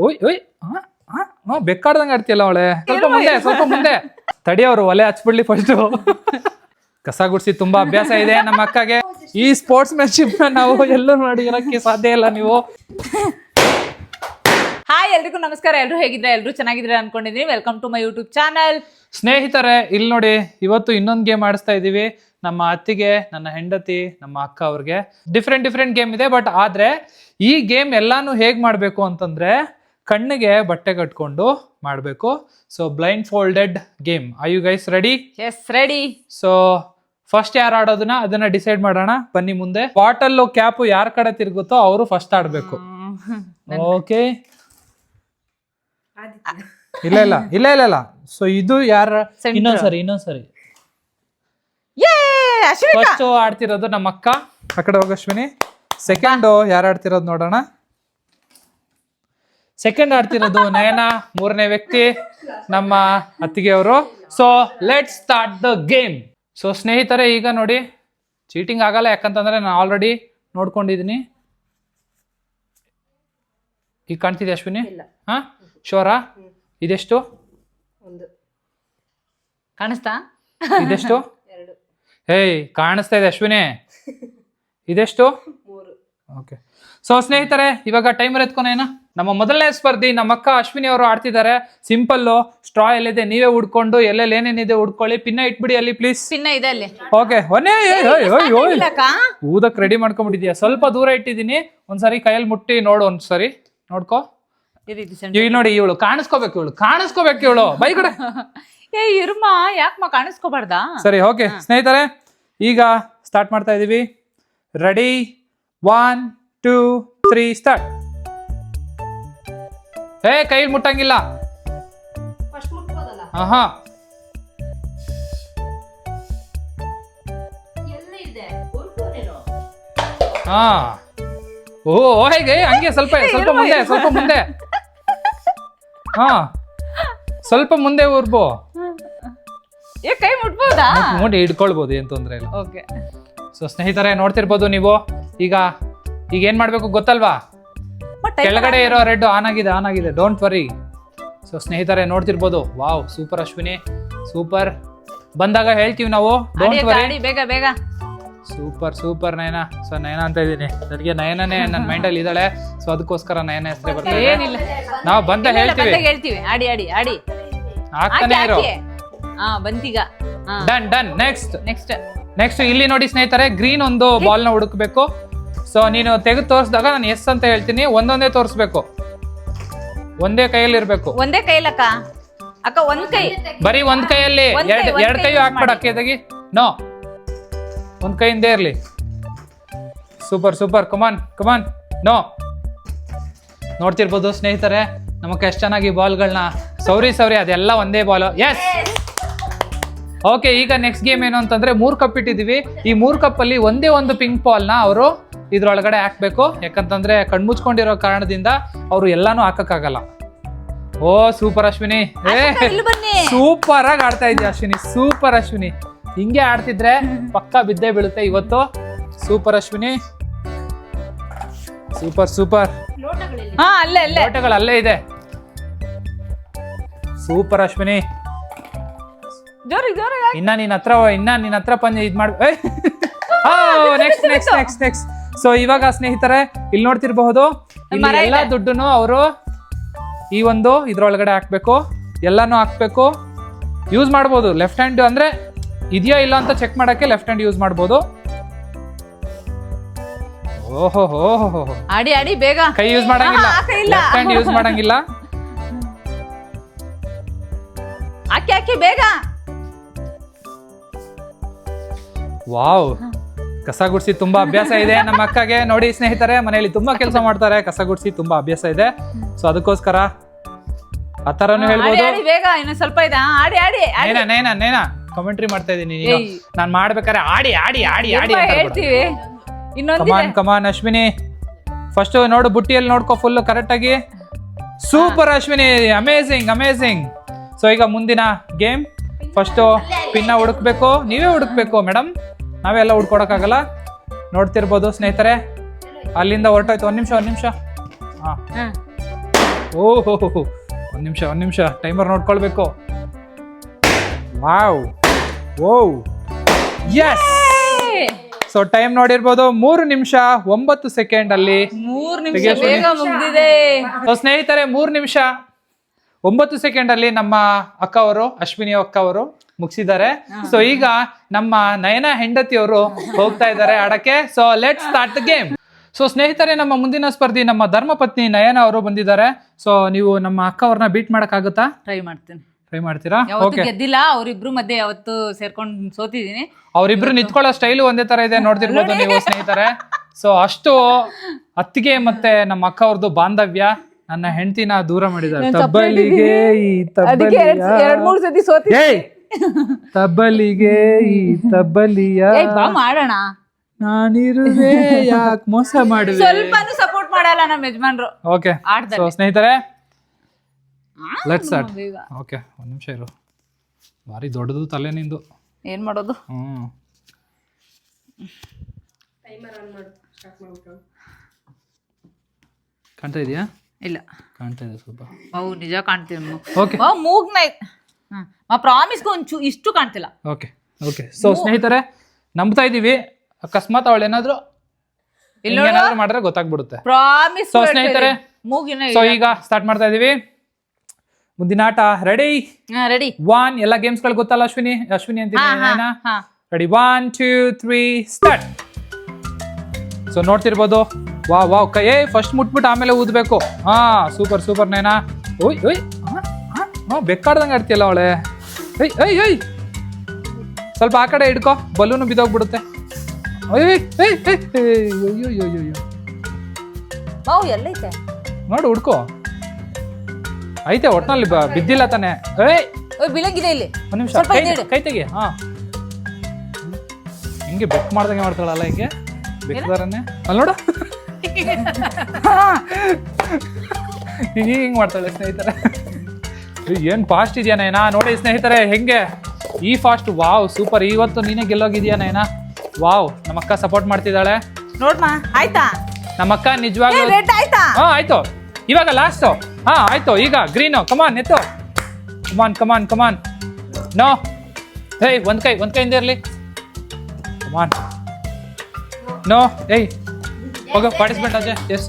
ಓಯ್ ಓಯ್ ಬೆಕ್ಕಾಡ್ದಂಗೆ ಆಡ್ತಿಯಲ್ಲ ಅವಳೆ. ಸ್ವಲ್ಪ ಮುಂದೆ ತಡಿ, ಅವ್ರು ಒಲೆ ಹಚ್ಬಿಡ್ಲಿ ಫಸ್ಟ್. ಕಸ ಗುಡ್ಸಿ ತುಂಬಾ ಅಭ್ಯಾಸ ಇದೆ ನಮ್ಮ ಅಕ್ಕಗೆ. ಈ ಸ್ಪೋರ್ಟ್ಸ್ ಮ್ಯಾನ್ಶಿಪ್ ನಾವು ಎಲ್ಲರೂ ಮಾಡಿರೋಕ್ಕೆ ಸಾಧ್ಯ ಇಲ್ಲ ನೀವು. ಹಾಯ್ ಎಲ್ರಿಗೂ ನಮಸ್ಕಾರ. ಎಲ್ಲರೂ ಹೇಗಿದ್ರೆ, ಎಲ್ಲರೂ ಚೆನ್ನಾಗಿದ್ರೆ ಅನ್ಕೊಂಡಿದೀನಿ. Welcome to my YouTube channel. ಸ್ನೇಹಿತರೆ, ಇಲ್ಲಿ ನೋಡಿ, ಇವತ್ತು ಇನ್ನೊಂದು ಗೇಮ್ ಆಡಿಸ್ತಾ ಇದೀವಿ. ನಮ್ಮ ಅತ್ತಿಗೆ, ನನ್ನ ಹೆಂಡತಿ, ನಮ್ಮ ಅಕ್ಕ ಅವ್ರಿಗೆ ಡಿಫ್ರೆಂಟ್ ಗೇಮ್ ಇದೆ. ಬಟ್ ಆದ್ರೆ ಈ ಗೇಮ್ ಎಲ್ಲಾನು ಹೇಗ್ ಮಾಡ್ಬೇಕು ಅಂತಂದ್ರೆ, ಕಣ್ಣಿಗೆ ಬಟ್ಟೆ ಕಟ್ಕೊಂಡು ಮಾಡ್ಬೇಕು. So blindfolded game. Are you guys ready? Yes, ready. So first ಯಾರು ಆಡೋದನ್ನ ಅದನ್ನ ಡಿಸೈಡ್ ಮಾಡೋಣ. ಬನ್ನಿ ಮುಂದೆ. ಬಾಟಲ್ ಕ್ಯಾಪ್ ಯಾರ ಕಡೆ ತಿರುಗುತ್ತೋ ಅವರು ಫಸ್ಟ್ ಆಡ್ಬೇಕು. ಓಕೆ, ಇಲ್ಲ. ಸೊ ಇದು ಯಾರ? ಇನ್ನೊಂದ್ಸರಿ ಫಸ್ಟ್ ಆಡ್ತಿರೋದು ನಮ್ಮ ಅಕ್ಕ. ಆ ಕಡೆ ಹೋಗ ಅಶ್ವಿನಿ. ಸೆಕೆಂಡ್ ಯಾರು ಆಡ್ತಿರೋದು ನೋಡೋಣ. ಸೆಕೆಂಡ್ ಆಡ್ತಿರೋದು ನಯನ. ಮೂರನೇ ವ್ಯಕ್ತಿ ನಮ್ಮ ಅತ್ತಿಗೆ ಅವರು. So let's start the game. So ಸ್ನೇಹಿತರೆ, ಈಗ ನೋಡಿ, ಚೀಟಿಂಗ್ ಆಗಲ್ಲ. ಯಾಕಂತಂದ್ರೆ ನಾನು ಆಲ್ರೆಡಿ ನೋಡ್ಕೊಂಡಿದೀನಿ. ಈಗ ಕಾಣ್ತಿದೆ ಅಶ್ವಿನಿ? ಹಾ, ಶೋರಾ? ಇದೆಷ್ಟು ಕಾಣಿಸ್ತಾ? ಇದೆಷ್ಟು? ಹೇಯ್, ಕಾಣಿಸ್ತಾ ಇದೆ ಅಶ್ವಿನಿ. ಇದೆಷ್ಟು? ಓಕೆ. ಸೊ ಸ್ನೇಹಿತರೆ, ಇವಾಗ ಟೈಮರ್ ಎತ್ಕೊನೇನ. ನಮ್ಮ ಮೊದಲನೇ ಸ್ಪರ್ಧಿ ನಮ್ಮ ಅಕ್ಕ ಅಶ್ವಿನಿ ಅವರು ಆಡ್ತಿದ್ದಾರೆ. ಸಿಂಪಲ್. ಸ್ಟ್ರಾ ಎಲ್ಲಿದೆ ನೀವೇ ಹುಡ್ಕೊಂಡು, ಎಲ್ಲೆಲ್ಲಿ ಏನೇನಿದೆ ಹುಡ್ಕೊಳ್ಳಿ. ಪಿನ್ನ ಇಟ್ಬಿಡಿ ಅಲ್ಲಿ ಪ್ಲೀಸ್. ಪಿನ್ನ ಇದೆ ಅಲ್ಲಿ. ಓಕೆ. ಊದಕ್ ರೆಡಿ ಮಾಡ್ಕೊಂಡ್ಬಿಟ್ಟಿದ್ಯಾ? ಸ್ವಲ್ಪ ದೂರ ಇಟ್ಟಿದ್ದೀನಿ. ಒಂದ್ಸರಿ ಕೈಯಲ್ಲಿ ಮುಟ್ಟಿ ನೋಡು. ಒಂದ್ಸರಿ ನೋಡ್ಕೋ. ಈಗ ನೋಡಿ, ಇವಳು ಕಾಣಿಸ್ಕೋಬೇಕು ಇವಳು ಬೈ ಕಡೆ. ಏ ಇರ್ಮ, ಯಾಕಮ್ಮ ಕಾಣಿಸ್ಕೋಬಾರ್ದಾ? ಸರಿ, ಓಕೆ ಸ್ನೇಹಿತರೆ, ಈಗ ಸ್ಟಾರ್ಟ್ ಮಾಡ್ತಾ ಇದೀವಿ. Ready, 1 2 3 start. ಕೈ ಮುಟ್ಟಂಗಿಲ್ಲ. ಹಾ, ಓ ಹೇಗೆ ಹಂಗೆ ಸ್ವಲ್ಪ ಮುಂದೆ. ಹಾ, ಸ್ವಲ್ಪ ಮುಂದೆ ಊರ್ಬೋ. ಕೈ ಮುಟ್ಬೋದಾ? ನೋಡಿ, ಹಿಡ್ಕೊಳ್ಬೋದು, ಏನ್ ತೊಂದ್ರೆ ಇಲ್ಲ. ಓಕೆ. ಸೊ ಸ್ನೇಹಿತರೆ, ನೋಡ್ತಿರ್ಬೋದು ನೀವು. ಈಗ ಏನ್ ಮಾಡ್ಬೇಕು ಗೊತ್ತಲ್ವಾ? ಕೆಳಗಡೆ ಇರೋ ರೆಡ್ ಆನ್ ಆಗಿದೆ. Don't worry. ಸೊ ಸ್ನೇಹಿತರೆ, ನೋಡ್ತಿರ್ಬೋದು. Wow, super Ashwini, super. ಬಂದಾಗ ಹೇಳ್ತೀವಿ ನಾವು. Don't worry. ಬೇಗ. ಸೂಪರ್ ನಯನ. ಸೊ ನಯನ ಅಂತ ಇದೀನಿ, ನನಗೆ ನಯನನೇ ನನ್ನ ಮೈಂಡ್ ಅಲ್ಲಿ ಇದ್ದಾಳೆ. ಸೊ ಅದಕ್ಕೋಸ್ಕರ ನಯನ ಹೆಸರೇ ಬರ್ತದೆ. ಏನಿಲ್ಲ, ನಾವು ಬಂದ ಹೇಳ್ತೀವಿ. ಆಡಿ ಆಗ್ತಾನೆ ಇರೋ. ಬಂತೀಗ. ಡನ್. ನೆಕ್ಸ್ಟ್ ಇಲ್ಲಿ ನೋಡಿ ಸ್ನೇಹಿತರೆ, ಗ್ರೀನ್ ಒಂದು ಬಾಲ್ ನ ಹುಡುಕ್ಬೇಕು. ಸೊ ನೀನು ತೆಗೆದು ತೋರಿಸಿದಾಗ ನಾನು ಎಸ್ ಅಂತ ಹೇಳ್ತೀನಿ. ಒಂದೊಂದೇ ತೋರಿಸ್ಬೇಕು. ಒಂದೇ ಕೈಯಲ್ಲಿ ಇರ್ಬೇಕು. ಒಂದೇ ಕೈಲಕ್ಕ. ಅಕ್ಕ ಒಂದ್ ಕೈ, ಬರೀ ಒಂದ್ ಕೈಯಲ್ಲಿ. ಎರಡ್ ಕೈ ಹಾಕ್ಬೇಡ ಅಕ್ಕೆದಾಗಿ. ನೋ, ಒಂದ್ ಕೈಯಿಂದ ಇರ್ಲಿ. ಸೂಪರ್. ಕಮಾನ್. ನೋ. ನೋಡ್ತಿರ್ಬೋದು ಸ್ನೇಹಿತರೆ, ನಮಗೆ ಎಷ್ಟು ಚೆನ್ನಾಗಿ ಬಾಲ್ಗಳನ್ನ ಸೌರಿ ಅದೆಲ್ಲ ಒಂದೇ ಬಾಲ್. ಎಸ್. ಓಕೆ, ಈಗ ನೆಕ್ಸ್ಟ್ ಗೇಮ್ ಏನು ಅಂತಂದ್ರೆ, 3 ಕಪ್ ಇಟ್ಟಿದೀವಿ. ಈ 3 ಕಪ್ ಅಲ್ಲಿ ಒಂದೇ ಒಂದು ಪಿಂಕ್ ಬಾಲ್ ನ ಅವರು ಇದ್ರೊಳಗಡೆ ಹಾಕ್ಬೇಕು. ಯಾಕಂತಂದ್ರೆ ಕಣ್ಮುಚ್ಕೊಂಡಿರೋ ಕಾರಣದಿಂದ ಅವರು ಎಲ್ಲಾನು ಹಾಕಕ್ಕಾಗಲ್ಲ. ಓ ಸೂಪರ್ ಅಶ್ವಿನಿ, ಸೂಪರ್ ಆಗಿ ಆಡ್ತಾ ಇದ್ಯಾ ಅಶ್ವಿನಿ. ಸೂಪರ್ ಅಶ್ವಿನಿ, ಹಿಂಗೆ ಆಡ್ತಿದ್ರೆ ಪಕ್ಕ ಬಿದ್ದೇ ಬೀಳುತ್ತೆ ಇವತ್ತು. Super Ashwini, super. ಲೋಟಗಳು ಅಲ್ಲೇ ಇದೆ. ಸೂಪರ್ ಅಶ್ವಿನಿ. ಇನ್ನ ನಿನ್ನ ಹತ್ರ ಪಂದ್ಯ ಇದ್ ಮಾಡ್. ನೆಕ್ಸ್ಟ್. ಸೊ ಇವಾಗ ಸ್ನೇಹಿತರೆ, ಇಲ್ಲಿ ನೋಡ್ತಿರ್ಬಹುದು, ಎಲ್ಲಾ ದುಡ್ಡುನು ಅವರು ಈ ಒಂದು ಇದ್ರೊಳಗಡೆ ಹಾಕ್ಬೇಕು. ಎಲ್ಲಾನು ಹಾಕ್ಬೇಕು. ಯೂಸ್ ಮಾಡ್ಬೋದು. ಲೆಫ್ಟ್ ಹ್ಯಾಂಡ್ ಅಂದ್ರೆ ಇದೆಯಾ ಇಲ್ಲ ಅಂತ ಚೆಕ್ ಮಾಡಕ್ಕೆ ಲೆಫ್ಟ್ ಹ್ಯಾಂಡ್ ಯೂಸ್ ಮಾಡ್ಬೋದು. ಓಹೋ, ಆಡಿ ಬೇಗ. ಕೈ ಯೂಸ್ ಮಾಡಂಗಿಲ್ಲ, ಲೆಫ್ಟ್ ಹ್ಯಾಂಡ್ ಯೂಸ್ ಮಾಡಂಗಿಲ್ಲ. ಹಾಕಿ ಬೇಗ. ವಾವ್, ಕಸ ಗುಡ್ಸಿ ತುಂಬಾ ಅಭ್ಯಾಸ ಇದೆ ನಮ್ಮ ಅಕ್ಕಗೆ. ನೋಡಿ ಸ್ನೇಹಿತರೆ, ಮನೆಯಲ್ಲಿ ತುಂಬಾ ಕೆಲಸ ಮಾಡ್ತಾರೆ. ಕಸ ಗುಡ್ಸಿ ತುಂಬಾ ಅಭ್ಯಾಸ ಇದೆ. ಸೊ ಅದಕ್ಕೋಸ್ಕರ ಆ ತರನು ಹೇಳ್ಬೋದು. ಬೇಗ, ಇನ್ನು ಸ್ವಲ್ಪ ಇದೆ. ನೇನ ಕಮೆಂಟ್ರಿ ಮಾಡ್ತಾ ಇದೀನಿ. ನಾನ್ ಮಾಡ್ಬೇಕಾದ್ರೆ ಆಡಿ ಹೇಳ್ತೀವಿ. ಕಮಾನ್ ಅಶ್ವಿನಿ. ಫಸ್ಟ್ ನೋಡು, ಬುಟ್ಟಿಯಲ್ಲಿ ನೋಡ್ಕೋ ಫುಲ್ ಕರೆಕ್ಟ್ ಆಗಿ. Super Ashwini, amazing. ಸೊ ಈಗ ಮುಂದಿನ ಗೇಮ್. ಫಸ್ಟ್ ಪಿನ್ನ ಹುಡುಕ್ಬೇಕು. ನೀವೇ ಹುಡುಕ್ಬೇಕು ಮೇಡಮ್, ನಾವೆಲ್ಲ ಹುಡ್ಕೊಡಕ್ಕಾಗಲ್ಲ. ನೋಡ್ತಿರ್ಬೋದು ಸ್ನೇಹಿತರೆ, ಅಲ್ಲಿಂದ ಹೊರಟೋಯ್ತು. ಒಂದ್ ನಿಮಿಷ. ಓಹೋ ಒಂದು ನಿಮಿಷ ಟೈಮರ್ ನೋಡ್ಕೊಳ್ಬೇಕು. ವಾವ್ ಓ ಎಸ್. ಸೊ ಟೈಮ್ ನೋಡಿರ್ಬೋದು 3 ನಿಮಿಷ 9 ಸೆಕೆಂಡ್ ಅಲ್ಲಿ 3 ನಿಮಿಷ ಬೇಗ ಮುಗ್ದಿದೆ. ಸೊ ಸ್ನೇಹಿತರೆ 3 ನಿಮಿಷ 9 ಸೆಕೆಂಡ್ ಅಲ್ಲಿ ನಮ್ಮ ಅಕ್ಕ ಅವರು ಅಶ್ವಿನಿ ಅಕ್ಕ ಅವರು ಮುಗಿಸಿದ್ದಾರೆ. ಸೊ ಈಗ ನಮ್ಮ ನಯನ ಹೆಂಡತಿ ಅವರು ಹೋಗ್ತಾ ಇದ್ದಾರೆ ಆಡಕ್ಕೆ. So let's start the game. So ಸ್ನೇಹಿತರೆ ನಮ್ಮ ಮುಂದಿನ ಸ್ಪರ್ಧಿ ನಮ್ಮ ಧರ್ಮಪತ್ನಿ ನಯನ ಅವರು ಬಂದಿದ್ದಾರೆ. ಸೊ ನೀವು ನಮ್ಮ ಅಕ್ಕ ಅವ್ರನ್ನ ಬೀಟ್ ಮಾಡಕ್ ಆಗುತ್ತಾ? ಟ್ರೈ ಮಾಡ್ತೀನಿ. ಟ್ರೈ ಮಾಡ್ತೀರಾ? ಯಾವತ್ತೂ ಗೆದ್ದಿಲ್ಲ, ಅವ್ರಿಬ್ರು ಮಧ್ಯೆ ಯಾವತ್ತು ಸೇರ್ಕೊಂಡು ಸೋತಿದ್ದೀನಿ. ಅವ್ರಿಬ್ರು ನಿಂತ್ಕೊಳ್ಳೋ ಸ್ಟೈಲು ಒಂದೇ ತರ ಇದೆ, ನೋಡ್ತಿರ್ಬೋದು ನೀವು ಸ್ನೇಹಿತರೆ. ಸೊ ಅಷ್ಟು ಅತ್ತಿಗೆ ಮತ್ತೆ ನಮ್ಮ ಅಕ್ಕ ಅವ್ರದ್ದು ಬಾಂಧವ್ಯ ನನ್ನ ಹೆಂಡತಿನ ದೂರ ಮಾಡಿದ್ದಾರೆ. ತಬ್ಬಲಿಗೆ ಈ ತಬ್ಬಲಿಗೆ ಈ ತಬ್ಬಲಿಯ ಮಾಡೋಣ. ನಾನಿರುವೆ ಯಾಕೆ ಮೋಸ ಮಾಡಿದೆ. ಸ್ವಲ್ಪ ಸಪೋರ್ಟ್ ಮಾಡಲ್ಲ ನಮ್ಮ ಯಜಮಾನ್ರು. ಓಕೆ ಸೊ ಸ್ನೇಹಿತರೆ ಲೆಟ್ಸ್ ಸ್ಟಾರ್ಟ್. ಓಕೆ ಒಂದು ನಿಮಿಷ ಇರು, ಭಾರಿ ದೊಡ್ಡದು ತಲೆ ನಿಂದು. ಏನ್ ಮಾಡೋದು? ಕಾಣ್ತಾ ಇದೆಯಾ? ಇಲ್ಲ ಕಾಣ್ತಾ ಇದೆ ಸ್ವಲ್ಪ. ಅವು ನಿಜ ಕಾಣ್ತೀವಿ. ಓಕೆ ಮೂಗ್ನ ಪ್ರಾಮಿಸ್ಗೂ ಒಂಚೂ ಇಷ್ಟು ಕಾಣ್ತಿಲ್ಲ. ಓಕೆ ಓಕೆ ಸೊ ಸ್ನೇಹಿತರೆ ನಂಬ್ತಾ ಇದೀವಿ, ಅಕಸ್ಮಾತ್ ಅವಳು ಏನಾದ್ರು ಮಾಡಿದ್ರೆ ಗೊತ್ತಾಗ್ಬಿಡುತ್ತೆ. ಪ್ರಾಮಿಸ್. ಸೊ ಸ್ನೇಹಿತರೆ ಮೂಗಿನ ಸೊ ಈಗ ಸ್ಟಾರ್ಟ್ ಮಾಡ್ತಾ ಇದೀವಿ ಮುಂದಿನ ಆಟ. ರೆಡಿ? ರೆಡಿ. 1 ಎಲ್ಲ ಗೇಮ್ಸ್ ಗಳು ಗೊತ್ತಲ್ಲ ಅಶ್ವಿನಿ ಅಂತೀನಿ. Ready 1 2 3 start. ಸೊ ನೋಡ್ತಿರ್ಬೋದು. ವಾವ್ ಕೈ ಫಸ್ಟ್ ಮುಟ್ಬಿಟ್ಟು ಆಮೇಲೆ ಊದ್ಬೇಕು. ಹಾ ಸೂಪರ್ ನೇನಾ. ಓಯ್ ಬೆಕ್ಕಾಡ್ದಂಗೆ ಆಡ್ತಿಯಲ್ಲ ಅವಳೆ. ಏಯ್ ಸ್ವಲ್ಪ ಆ ಕಡೆ ಹಿಡ್ಕೊ, ಬಲೂನು ಬಿದ್ದೋಗ್ಬಿಡುತ್ತೆ. ಎಲ್ಲೈತೆ ನೋಡು, ಹುಡ್ಕೋ. ಐತೆ ಒಟ್ನಲ್ಲಿ ಬಿದ್ದಿಲ್ಲ ತಾನೆ. ಬಿಳಂಗಿದೆ ಇಲ್ಲಿ. ಒಂದ್ ನಿಮಿಷ ಕೈ ತೆಗಿ. ಹಾ ಹಿಂಗೆ ಬೆಕ್ ಮಾಡ್ದಂಗೆ ಮಾಡ್ತಾಳಲ್ಲ, ಹಿಂಗೆ ಬೆಕ್ಕದಾರನ್ನೇ ಅಲ್ಲಿ ನೋಡು. ಹಿಂಗ್ ಮಾಡ್ತಾಳೆ ಸ್ನೇಹಿತರೆ. ಏನ್ ಫಾಸ್ಟ್ ಇದೆಯಾ ನಯನಾ? ನೋಡಿ ಸ್ನೇಹಿತರೆ ಹೆಂಗೆ ಈ ಫಾಸ್ಟ್. Wow super. ಇವತ್ತು ನೀನೇ ಗೆಲ್ಲೋಗಿದ್ಯಾ ನಯನಾ. ವಾವ್ ನಮ್ಮ ಅಕ್ಕ ಸಪೋರ್ಟ್ ಮಾಡ್ತಿದ್ದಾಳೆ ನೋಡ್ಮಾ. ಆಯ್ತಾ ನಮ್ಮ ಅಕ್ಕ ನಿಜವಾಗ್ಲೂ? ಆಯ್ತಾ? ಹಾ ಆಯ್ತು. ಇವಾಗ ಲಾಸ್ಟ್. ಹಾ ಆಯ್ತು. ಈಗ ಗ್ರೀನು. ಕಮಾನ್ ಎತ್ತು. ಕಮಾನ್ ನೋ. ಏಯ್ ಒಂದ್ ಕೈಯಿಂದ ಇರ್ಲಿ. ಕಮಾನ್ ನೋ. ಏಯ್ ಹೋಗ ಪಾರ್ಟಿಸಿಪೇಟ್ ಅಜಯ್. ಎಸ್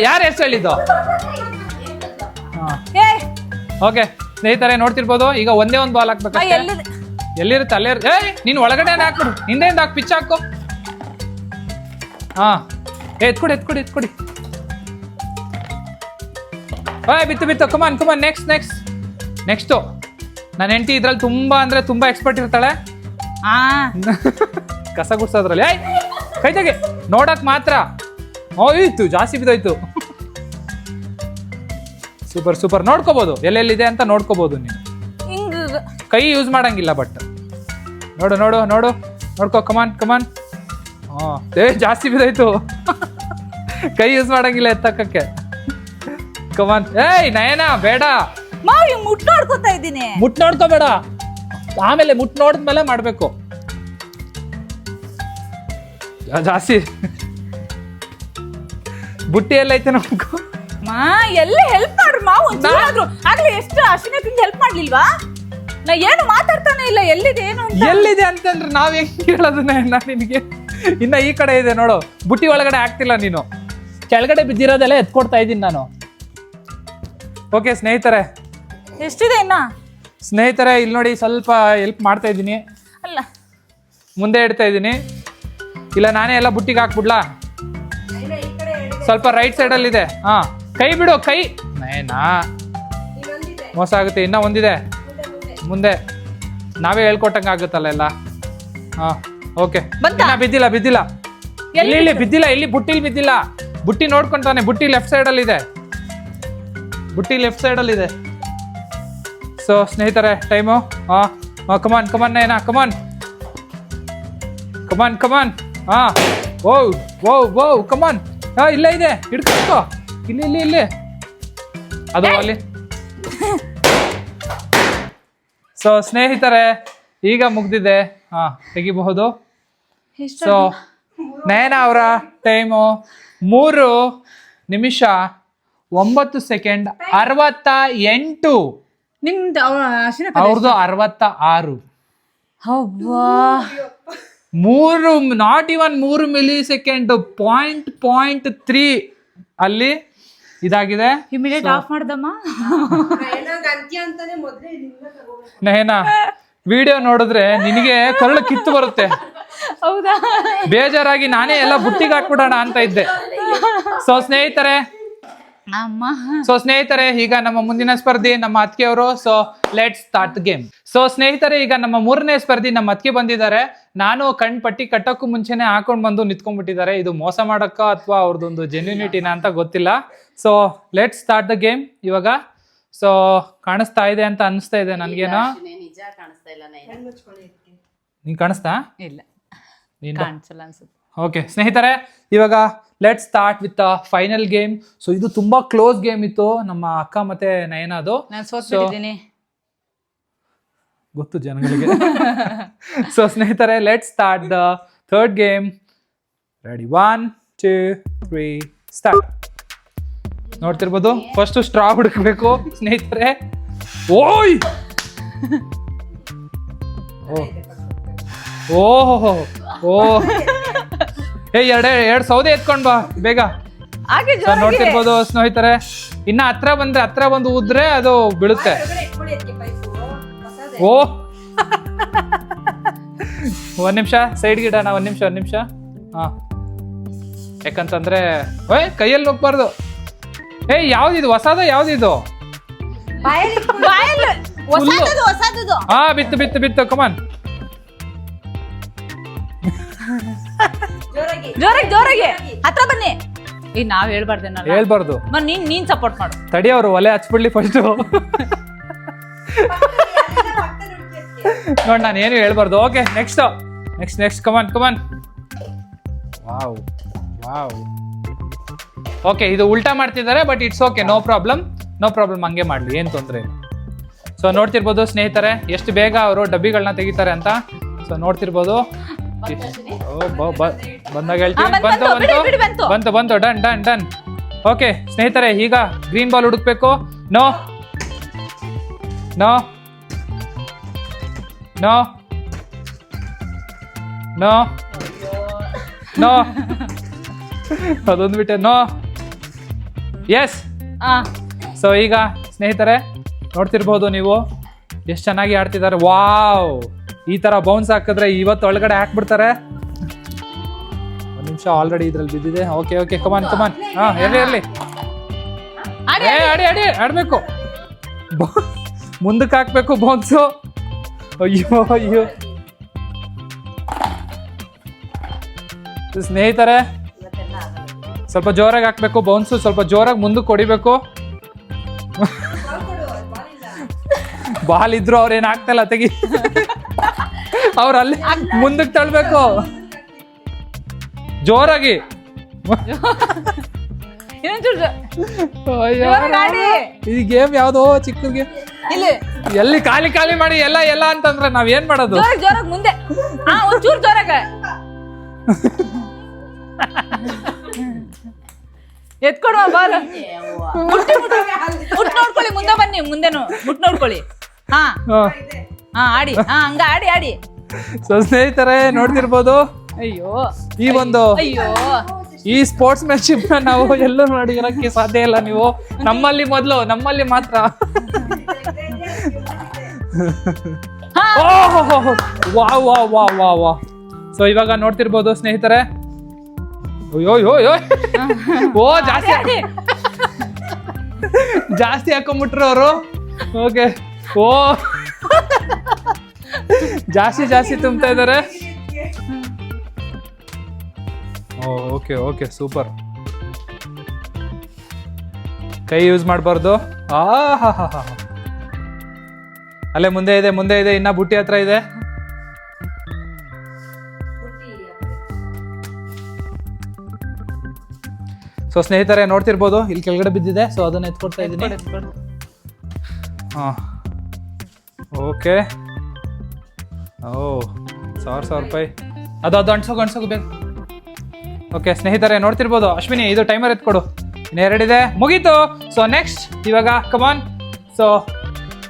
ಯಾರು ಹೆಸರು ಹೇಳಿದ್ದು? ಓಕೆ ಸ್ನೇಹಿತರೆ ನೋಡ್ತಿರ್ಬೋದು. ಈಗ ಒಂದೇ ಒಂದು ಬಾಲ್ ಹಾಕ್ಬೇಕು. ಎಲ್ಲಿರುತ್ತೆ ಅಲ್ಲೇ. ನೀನ್ ಒಳಗಡೆ ಹಾಕ್ಬಿಡು, ಹಿಂದೆಯಿಂದ ಹಾಕಿ ಪಿಚ್ ಹಾಕು. ಹಾ ಎತ್ಕೊಡಿ. ಬಿತ್ತು. ಕಮಾನ್ ನೆಕ್ಸ್ಟ್. ನನ್ನ ಹೆಂಡತಿ ಇದ್ರಲ್ಲಿ ತುಂಬಾ ಎಕ್ಸ್ಪರ್ಟ್ ಇರ್ತಾಳೆ. ಕಸ ಗುಡ್ಸೋದ್ರಲ್ಲಿ. ಕೈ ತೆಗೆ, ನೋಡಕ್ ಮಾತ್ರ. ಇತ್ತು ಜಾಸ್ತಿ ಬಿದ್ದೋಯ್ತು. ಸೂಪರ್ ನೋಡ್ಕೋಬಹುದು, ಎಲ್ಲೆಲ್ಲಿದೆ ಅಂತ ನೋಡ್ಕೋಬಹುದು ನೀನು. ಕೈ ಯೂಸ್ ಮಾಡಂಗಿಲ್ಲ ಬಟ್ ನೋಡ್ಕೋ. ಕಮಾನ್. ಜಾಸ್ತಿ ಬಿದ್ದೋಯ್ತು. ಕೈ ಯೂಸ್ ಮಾಡಂಗಿಲ್ಲ ಎತ್ತಕ್ಕೆ. ಕಮಾನ್. ನಯನ ಬೇಡ. ಮುಟ್ ನೋಡ್ಕೋತಾ ಇದ್ದೀನಿ. ಮುಟ್ ನೋಡ್ಕೋಬೇಡ, ಆಮೇಲೆ ಮುಟ್ ನೋಡಿದ್ಮೇಲೆ ಮಾಡ್ಬೇಕು. ಜಾಸ್ತಿ ಬುಟ್ಟಿ ಎಲ್ಲ ಐತೆ ನೋಡ್ಕೋ. ಎಲ್ಲ ಹೆಲ್ಪ್ ಮಾಡ್ರಿ ಮಾವು. ಆಗ್ಲಿ ಎಷ್ಟು ಅಶ್ವಿನಿ ಹೆಲ್ಪ್ ಮಾಡ್ಲಿಲ್ವಾ? ನಾ ಏನು ಮಾತಾಡ್ತಾನೆ ಇಲ್ಲ. ಎಲ್ಲಿದೆ ಅಂತಂದ್ರೆ ನಾವ್ ಹೆಂಗ್ ಹೇಳೋದು ನಿನಗೆ? ಇನ್ನ ಈ ಕಡೆ ಇದೆ ನೋಡು, ಬುಟ್ಟಿ ಒಳಗಡೆ ಆಗ್ತಿಲ್ಲ ನೀನು. ಕೆಳಗಡೆ ಬಿದ್ದಿರೋದೆಲ್ಲ ಎತ್ಕೊಡ್ತಾ ಇದ್ದೀನಿ ನಾನು. ಓಕೆ ಸ್ನೇಹಿತರೆ ಎಷ್ಟಿದೆ ಇನ್ನ? ಸ್ನೇಹಿತರೆ ಇಲ್ಲಿ ನೋಡಿ, ಸ್ವಲ್ಪ ಹೆಲ್ಪ್ ಮಾಡ್ತಾ ಇದ್ದೀನಿ. ಅಲ್ಲ ಮುಂದೆ ಇಡ್ತಾ ಇದ್ದೀನಿ. ಇಲ್ಲ ನಾನೇ ಎಲ್ಲ ಬುಟ್ಟಿಗೆ ಹಾಕ್ಬಿಡ್ಲಾ? ಸ್ವಲ್ಪ ರೈಟ್ ಸೈಡ್ ಅಲ್ಲಿ ಇದೆ. ಹಾ ಕೈ ಬಿಡು. ಕೈ ನಯನಾ ಮೋಸ ಆಗುತ್ತೆ. ಇನ್ನ ಒಂದಿದೆ ಮುಂದೆ, ನಾವೇ ಹೇಳ್ಕೊಟ್ಟಂಗ ಆಗುತ್ತಲ್ಲ ಎಲ್ಲ. ಹಾ ಓಕೆ. ಬಿದ್ದಿಲ್ಲ ಇಲ್ಲಿ ಬಿದ್ದಿಲ್ಲ. ಇಲ್ಲಿ ಬುಟ್ಟಿಲಿ ಬಿದ್ದಿಲ್ಲ. ಬುಟ್ಟಿ ನೋಡ್ಕೊಂತಾನೆ. ಬುಟ್ಟಿ ಲೆಫ್ಟ್ ಸೈಡ್ ಅಲ್ಲಿ ಇದೆ. ಸೊ ಸ್ನೇಹಿತರೆ ಟೈಮು. ಕಮಾನ್ ನಯನಾ. ಕಮಾನ್. ಹಾ ಓ ಕಮಾನ್. ಇಲ್ಲ ಇದೆ, ಹಿಡ್ಕೊ. ಇಲ್ಲಿ ಅದು ಅಲ್ಲಿ. ಸೊ ಸ್ನೇಹಿತರೆ ಈಗ ಮುಗ್ದಿದೆ. ತೆಗಿಬಹುದು. ಸೊ ನಯನ ಅವರ ಟೈಮು 3 ನಿಮಿಷ 9 ಸೆಕೆಂಡ್ 68. ನಿಮ್ದು ಅಶ್ವಿನಿ ಅವ್ರದ್ದು 66. ಹವ್ವಾ 3 ಮಿಲಿ ಸೆಕೆಂಡ್ 0.3 ಅಲ್ಲಿ ಇದಾಗಿದೆ. ಇಮಿಡಿಯೇಟ್ ಆಫ್ ಮಾಡ್ದಮ್ಮ. ನಯನಾ ವಿಡಿಯೋ ನೋಡಿದ್ರೆ ನಿನಗೆ ಕರುಳು ಕಿತ್ತು ಬರುತ್ತೆ. ಹೌದಾ? ಬೇಜಾರಾಗಿ ನಾನೇ ಎಲ್ಲ ಬುಟ್ಟಿಗೆ ಹಾಕ್ಬಿಡೋಣ ಅಂತ ಇದ್ದೆ. ಸೊ ಸ್ನೇಹಿತರೆ ಈಗ ನಮ್ಮ ಮುಂದಿನ ಸ್ಪರ್ಧಿ ನಮ್ಮ ಅತ್ತಿಗೆಯವರು. So let's start the game. So ಸ್ನೇಹಿತರೆ ಈಗ ನಮ್ಮ 3ನೇ ಸ್ಪರ್ಧಿ ನಮ್ಮ ಅತ್ತಿಗೆ ಬಂದಿದ್ದಾರೆ. ನಾನು ಪಟ್ಟಿ ಕಟ್ಟಕ್ಕೂ ಮುಂಚೆನೆ ಹಾಕೊಂಡ್ ಬಂದು ನಿಂತ್ಕೊಂಡ್ಬಿಟ್ಟಿದ್ದಾರೆ. ಇದು ಮೋಸ ಮಾಡಕ್ಕ ಅಥವಾ ಅವ್ರದ್ದೊಂದು ಜೆನ್ಯೂನಿಟಿನ ಅಂತ ಗೊತ್ತಿಲ್ಲ. So let's start the game ಇವಾಗ. ಸೊ ಕಾಣಿಸ್ತಾ ಇದೆ ಅಂತ ಅನಿಸ್ತಾ ಇದೆ ನನ್ಗೇನೋ. ನೀನ್ ಕಾಣಿಸ್ತಾ ಇಲ್ಲ, ನೀನ್ ಕಾಣಿಸಲ್ಲ ಅನ್ಸುತ್ತೆ. ಓಕೆ ಸ್ನೇಹಿತರೆ ಇವಾಗ let start with final game. So ಇದು ತುಂಬಾ ಕ್ಲೋಸ್ ಗೇಮ್ ಇತ್ತು ನಮ್ಮ ಅಕ್ಕ ಮತ್ತೆ ನಯನದು. ನಾನು ಸೋತ್ಬಿಟ್ಟಿದ್ದೀನಿ ಗೊತ್ತು ಜನಗಳಿಗೆ. ಸೊ ಸ್ನೇಹಿತರೆ let start the third game. Ready 1 2 3 start. ನೋಡ್ತಿರ್ಬೋದು ಫಸ್ಟ್ ಸ್ಟ್ರಾ ಹುಡುಕ್ಬೇಕು ಸ್ನೇಹಿತರೆ. ಓಯ್ ಓಹೋ ಓ ಎರಡು ಸೌದೆ ಎತ್ಕೊಂಡ್ ಬಾ ಬೇಗ. ನೋಡ್ತಿರ್ಬೋದು ಸ್ನೇಹಿತರೆ ಇನ್ನ ಹತ್ರ ಬಂದು ಊದ್ರೆ ಅದು ಬೀಳುತ್ತೆ. ಓ ಒಂದ್ ನಿಮಿಷ ಸೈಡ್ ಗಿಡಣ. ಒಂದ್ ನಿಮಿಷ ಹಾ, ಯಾಕಂತಂದ್ರೆ ಕೈಯಲ್ಲಿ ಹೋಗ್ಬಾರ್ದು. ಯಾವ್ದಿದು ಹೊಸದ? ಯಾವ್ದಿದು? ಹಾ ಬಿತ್ತು ಕಮಾನ್. ಜೋರಾಗಿ ಹತ್ರ ಬನ್ನಿ. ಈಗ ನಾವ್ ಹೇಳ್ಬಾರ್ದು. ನೀನ್ ಸಪೋರ್ಟ್ ಮಾಡು. ತಡಿ ಅವ್ರು ಒಲೆ ಹಚ್ಬಿಡ್ಲಿ ಫಸ್ಟ್. ನೋಡ್ ನಾನು ಏನು ಹೇಳ್ಬಾರ್ದು. Okay next come on. Wow okay ಇದು ಉಲ್ಟಾ ಮಾಡ್ತಿದ್ದಾರೆ but it's okay, no problem ಹಂಗೆ ಮಾಡ್ಲಿ, ಏನ್ ತೊಂದ್ರೆ ಇಲ್ಲ. ಸೊ ನೋಡ್ತಿರ್ಬೋದು ಸ್ನೇಹಿತರೆ ಎಷ್ಟು ಬೇಗ ಅವರು ಡಬ್ಬಿಗಳನ್ನ ತೆಗಿತಾರೆ ಅಂತ. ಸೊ ನೋಡ್ತಿರ್ಬೋದು. ಬಂದಾಗ ಹೇಳ್ತೀನಿ. ಬಂತು ಡನ್. ಓಕೆ ಸ್ನೇಹಿತರೆ ಈಗ ಗ್ರೀನ್ ಬಾಲ್ ಹುಡುಕ್ಬೇಕು. ನೋ ಅದೊಂದು ಬಿಟ್ಟೆ. No S. ಸೊ ಈಗ ಸ್ನೇಹಿತರೆ ನೋಡ್ತಿರ್ಬೋದು ನೀವು ಎಷ್ಟು ಚೆನ್ನಾಗಿ ಆಡ್ತಿದ್ದಾರೆ. ವಾವ್ ಈ ತರ ಬೌನ್ಸ್ ಹಾಕಿದ್ರೆ ಇವತ್ತು ಒಳಗಡೆ ಹಾಕ್ಬಿಡ್ತಾರೆ. ಒಂದ್ ನಿಮಿಷ ಆಲ್ರೆಡಿ ಇದ್ರಲ್ಲಿ ಬಿದ್ದಿದೆ. Okay come on. ಹಾ ಇರ್ಲಿ ಆಡ್ಬೇಕು. ಮುಂದಕ್ಕೆ ಹಾಕ್ಬೇಕು ಬೌನ್ಸು. ಅಯ್ಯೋ ಸ್ನೇಹಿತರೆ ಸ್ವಲ್ಪ ಜೋರಾಗಿ ಹಾಕ್ಬೇಕು ಬೌನ್ಸು. ಸ್ವಲ್ಪ ಜೋರಾಗಿ ಮುಂದಕ್ಕೆ ಹೊಡಿಬೇಕು. ಬಾಲ್ ಇದ್ರು ಅವ್ರ ಏನ್ ಆಗ್ತಾ ಇಲ್ಲ, ತೆಗಿ. ಅವ್ರ ಅಲ್ಲಿ ಮುಂದಕ್ಕೆ ತಳ್ಬೇಕು ಜೋರಾಗಿ. ಈ ಗೇಮ್ ಯಾವ್ದೋ ಚಿಕ್ಕ ಗೇಮ್. ಎಲ್ಲಿ ಖಾಲಿ ಮಾಡಿ ಎಲ್ಲ ಅಂತಂದ್ರೆ ನಾವ್ ಏನ್ ಮಾಡೋದು? ಜೋರಾಗಿ ಮುಂದೆ ಒಂಚೂರು ಜೋರಾಗ ಎತ್ಕೊಡುವ ಬಾಲ್. ಮುಟ್ ನೋಡ್ಕೊಳ್ಳಿ, ಮುಂದೆ ಬನ್ನಿ, ಮುಂದೆನು ಮುಟ್ ನೋಡ್ಕೊಳ್ಳಿ. ಹಾ ಆಡಿ. ಹಂಗ ಆಡಿ. ಸೊ ಸ್ನೇಹಿತರೆ ನೋಡ್ತಿರ್ಬೋದು. ಅಯ್ಯೋ ಈ ಸ್ಪೋರ್ಟ್ಸ್ ಮ್ಯಾನ್ಶಿಪ್ ನಾವು ಎಲ್ಲೂ ನೋಡಿರಕ್ಕೆ ಸಾಧ್ಯ ಇಲ್ಲ. ನೀವು ನಮ್ಮಲ್ಲಿ ಮಾತ್ರ. ವಾ. ಸೊ ಇವಾಗ ನೋಡ್ತಿರ್ಬೋದು ಸ್ನೇಹಿತರೆ. ಓ ಜಾಸ್ತಿ ಹಾಕೊಂಡ್ಬಿಟ್ರು ಅವರು. ಓಕೆ ಓ ಜಾಸ್ತಿ ತುಂಬ್ತಾ ಇದಾರೆ. Okay super. ಕೈ ಯೂಸ್ ಮಾಡಬಾರ್ದು. ಅಲ್ಲೇ ಮುಂದೆ ಇದೆ ಇನ್ನ ಬುಟ್ಟಿ ಹತ್ರ ಇದೆ. ಸೊ ಸ್ನೇಹಿತರೆ ನೋಡ್ತಿರ್ಬೋದು ಇಲ್ಲಿ ಕೆಳಗಡೆ ಬಿದ್ದಿದೆ. ಸೊ ಅದನ್ನ ಎತ್ಕೊಡ್ತಾ ಇದ್ದೀನಿ. ಓಕೆ ₹1000 ಅದು ಅಂಟ್ಸೋಗು ಬೇಕು. ಓಕೆ ಸ್ನೇಹಿತರೆ ನೋಡ್ತಿರ್ಬೋದು. ಅಶ್ವಿನಿ ಇದು ಟೈಮರ್ ಎತ್ಕೊಡು. ಇನ್ನೆರಡಿದೆ, ಮುಗೀತು. ಸೊ ನೆಕ್ಸ್ಟ್ ಇವಾಗ ಕಮಾನ್. ಸೊ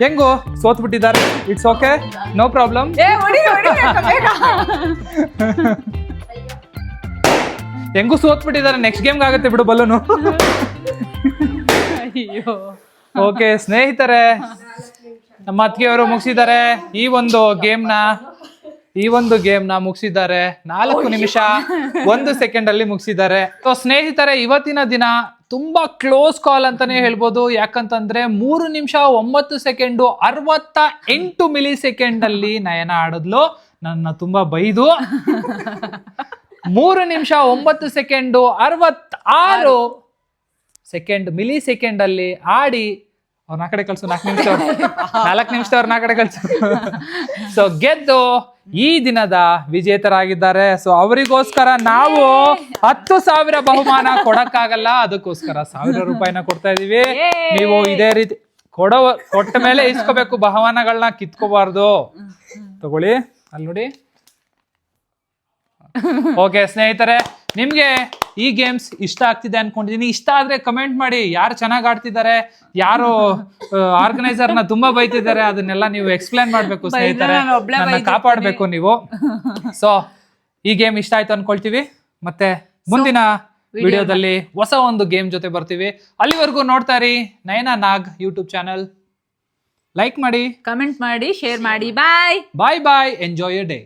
ಹೆಂಗು ಸೋತ್ಬಿಟ್ಟಿದ್ದಾರೆ, ಇಟ್ಸ್ ಓಕೆ, ನೋ ಪ್ರಾಬ್ಲಮ್. ಹೆಂಗೂ ಸೋತ್ಬಿಟ್ಟಿದ್ದಾರೆ, ನೆಕ್ಸ್ಟ್ ಗೇಮ್ಗೆ ಆಗುತ್ತೆ ಬಿಡು ಬಲೂನು. ಅಯ್ಯೋ. ಓಕೆ ಸ್ನೇಹಿತರೆ, ನಮ್ಮ ಅತ್ತಿಗೆಯವರು ಮುಗಿಸಿದ್ದಾರೆ ಈ ಒಂದು ಗೇಮ್ನ ಮುಗಿಸಿದ್ದಾರೆ. 4 ನಿಮಿಷ 1 ಸೆಕೆಂಡ್ ಅಲ್ಲಿ ಮುಗಿಸಿದ್ದಾರೆ. ಸೊ ಸ್ನೇಹಿತರೆ, ಇವತ್ತಿನ ದಿನ ತುಂಬಾ ಕ್ಲೋಸ್ ಕಾಲ್ ಅಂತಾನೆ ಹೇಳ್ಬೋದು. ಯಾಕಂತಂದ್ರೆ 3 ನಿಮಿಷ 9 ಸೆಕೆಂಡು 68 ಮಿಲಿ ಸೆಕೆಂಡ್ ಅಲ್ಲಿ ನಯನ ಆಡಿದ್ಲು. ನನ್ನ ತುಂಬಾ ಬೈದು 3 ನಿಮಿಷ 9 ಸೆಕೆಂಡು 66 ಸೆಕೆಂಡ್ ಮಿಲಿ ಸೆಕೆಂಡ್ ಅಲ್ಲಿ ಆಡಿ ಅವ್ರನ್ನ ಆ ಕಡೆ ಕಳ್ಸು. 4 ನಿಮಿಷದವ್ರನ್ನ ಆ ಕಡೆ ಕಳ್ಸು. ಸೊ ಗೆದ್ದು ಈ ದಿನದ ವಿಜೇತರಾಗಿದ್ದಾರೆ. ಸೊ ಅವರಿಗೋಸ್ಕರ ನಾವು 10,000 ಬಹುಮಾನ ಕೊಡಕ್ಕಾಗಲ್ಲ, ಅದಕ್ಕೋಸ್ಕರ 1,000 ರೂಪಾಯಿನ ಕೊಡ್ತಾ ಇದೀವಿ. ನೀವು ಇದೇ ರೀತಿ ಕೊಟ್ಟ ಮೇಲೆ ಇಸ್ಕೋಬೇಕು, ಬಹುಮಾನಗಳನ್ನ ಕಿತ್ಕೋಬಾರ್ದು. ತಗೊಳ್ಳಿ, ಅಲ್ಲಿ ನೋಡಿ. ಓಕೆ ಸ್ನೇಹಿತರೆ, ನಿಮ್ಗೆ ಈ ಗೇಮ್ಸ್ ಇಷ್ಟ ಆಗ್ತಿದೆ ಅನ್ಕೊಂಡಿದೀನಿ. ಇಷ್ಟ ಆದ್ರೆ ಕಮೆಂಟ್ ಮಾಡಿ, ಯಾರು ಚೆನ್ನಾಗಿ ಆಡ್ತಿದ್ದಾರೆ, ಯಾರು ಆರ್ಗನೈಸರ್ನ ತುಂಬಾ ಬೈತಿದ್ದಾರೆ, ಅದನ್ನೆಲ್ಲ ನೀವು ಎಕ್ಸ್ಪ್ಲೇನ್ ಮಾಡ್ಬೇಕು ಸ್ನೇಹಿತರೆ, ನನ್ನ ಕಾಪಾಡ್ಬೇಕು ನೀವು. ಸೊ ಈ ಗೇಮ್ ಇಷ್ಟ ಆಯ್ತು ಅನ್ಕೊಳ್ತೀವಿ. ಮತ್ತೆ ಮುಂದಿನ ವಿಡಿಯೋದಲ್ಲಿ ಹೊಸ ಒಂದು ಗೇಮ್ ಜೊತೆ ಬರ್ತೀವಿ. ಅಲ್ಲಿವರೆಗೂ ನೋಡ್ತಾ ಇರಿ ನಯನ ನಾಗ್ ಯೂಟ್ಯೂಬ್ ಚಾನಲ್. ಲೈಕ್ ಮಾಡಿ, ಕಮೆಂಟ್ ಮಾಡಿ, ಶೇರ್ ಮಾಡಿ. ಬಾಯ್ ಬಾಯ್ ಬಾಯ್. ಎಂಜಾಯ್ ಯರ್ ಡೇ.